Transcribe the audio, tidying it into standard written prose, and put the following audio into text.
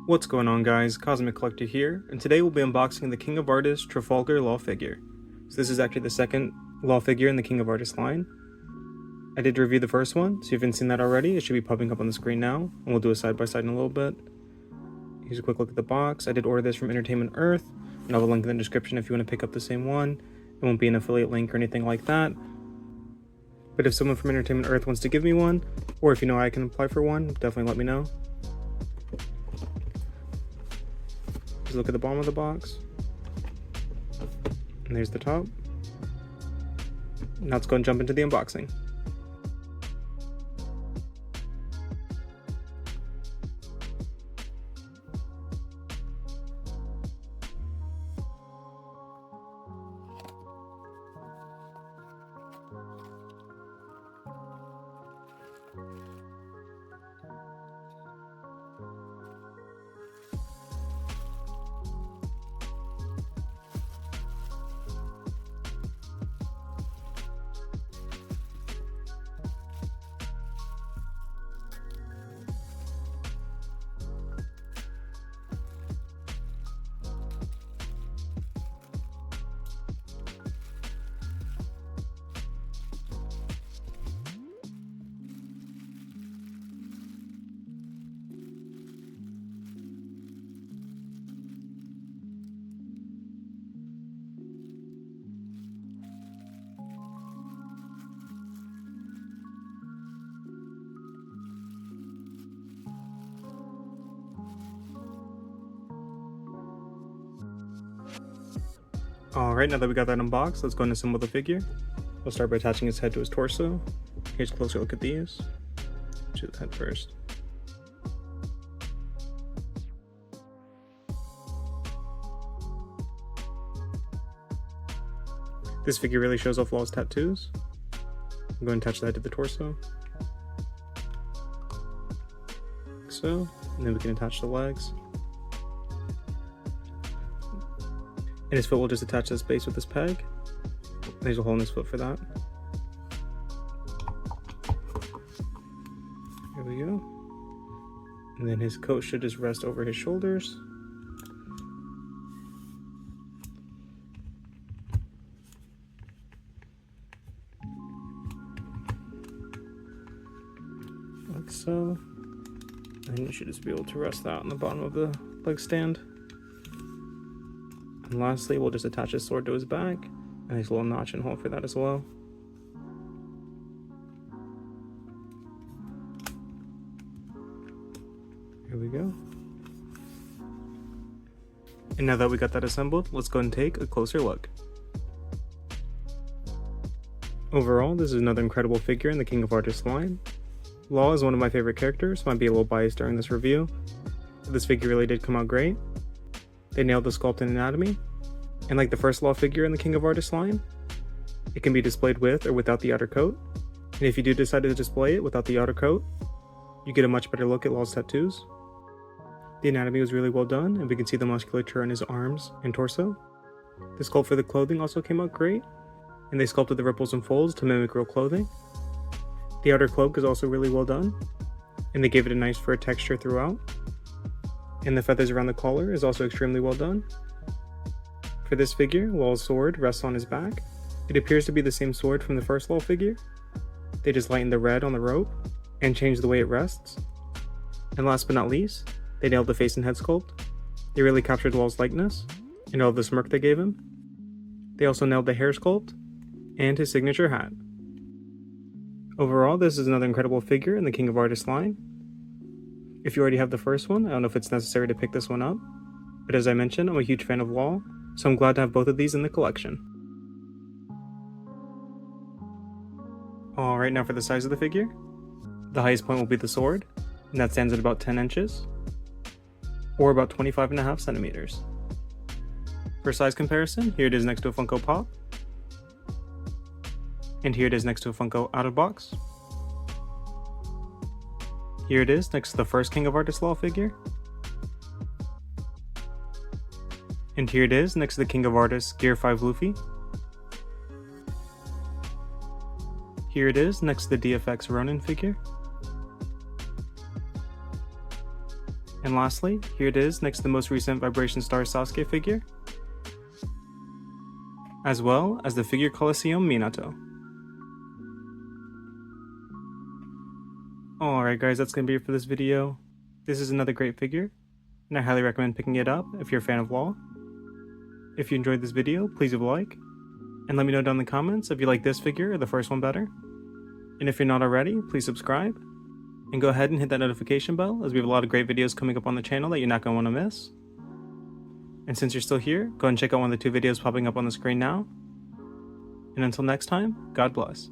What's going on, guys? Cosmic Collector here, and today we'll be unboxing the King of Artists Trafalgar Law figure. So this is actually the second Law figure in the King of Artists line. I did review the first one, so if you haven't seen that already, it should be popping up on the screen now, and we'll do a side-by-side in a little bit. Here's a quick look at the box. I did order this from Entertainment Earth, and I'll have a link in the description if you want to pick up the same one. It won't be an affiliate link or anything like that. But if someone from Entertainment Earth wants to give me one, or if you know I can apply for one, definitely let me know. Just look at the bottom of the box. And there's the top. Now let's go and jump into the unboxing. Alright, now that we got that unboxed, let's go and assemble the figure. We'll start by attaching his head to his torso. Here's a closer look at these. Do the head first. This figure really shows off Law's tattoos. I'm going to attach the head to the torso. Like so. And then we can attach the legs. And his foot will just attach to this base with this peg. There's a hole in his foot for that. Here we go. And then his coat should just rest over his shoulders. Like so. And you should just be able to rest that on the bottom of the leg stand. And lastly, we'll just attach his sword to his back, and there's a little notch and hole for that as well. Here we go. And now that we got that assembled, let's go and take a closer look. Overall, this is another incredible figure in the King of Artists line. Law is one of my favorite characters, so I might be a little biased during this review, but this figure really did come out great. They nailed the sculpt and anatomy, and like the first Law figure in the King of Artists line, it can be displayed with or without the outer coat, and if you do decide to display it without the outer coat, you get a much better look at Law's tattoos. The anatomy was really well done, and we can see the musculature on his arms and torso. The sculpt for the clothing also came out great, and they sculpted the ripples and folds to mimic real clothing. The outer cloak is also really well done, and they gave it a nice fur texture throughout. And the feathers around the collar is also extremely well done. For this figure, Law's sword rests on his back. It appears to be the same sword from the first Law figure. They just lightened the red on the rope and changed the way it rests. And last but not least, they nailed the face and head sculpt. They really captured Law's likeness and all the smirk they gave him. They also nailed the hair sculpt and his signature hat. Overall, this is another incredible figure in the King of Artists line. If you already have the first one, I don't know if it's necessary to pick this one up, but as I mentioned, I'm a huge fan of Law, so I'm glad to have both of these in the collection. Alright, now for the size of the figure. The highest point will be the sword, and that stands at about 10 inches, or about 25.5 centimeters. For size comparison, here it is next to a Funko Pop, and here it is next to a Funko out of box. Here it is next to the first King of Artists Law figure. And here it is next to the King of Artists Gear 5 Luffy. Here it is next to the DFX Ronin figure. And lastly, here it is next to the most recent Vibration Star Sasuke figure, as well as the Figure Coliseum Minato. Alright guys, that's going to be it for this video. This is another great figure, and I highly recommend picking it up if you're a fan of Law. If you enjoyed this video, please leave a like, and let me know down in the comments if you like this figure or the first one better. And if you're not already, please subscribe, and go ahead and hit that notification bell, as we have a lot of great videos coming up on the channel that you're not going to want to miss. And since you're still here, go ahead and check out one of the 2 videos popping up on the screen now. And until next time, God bless.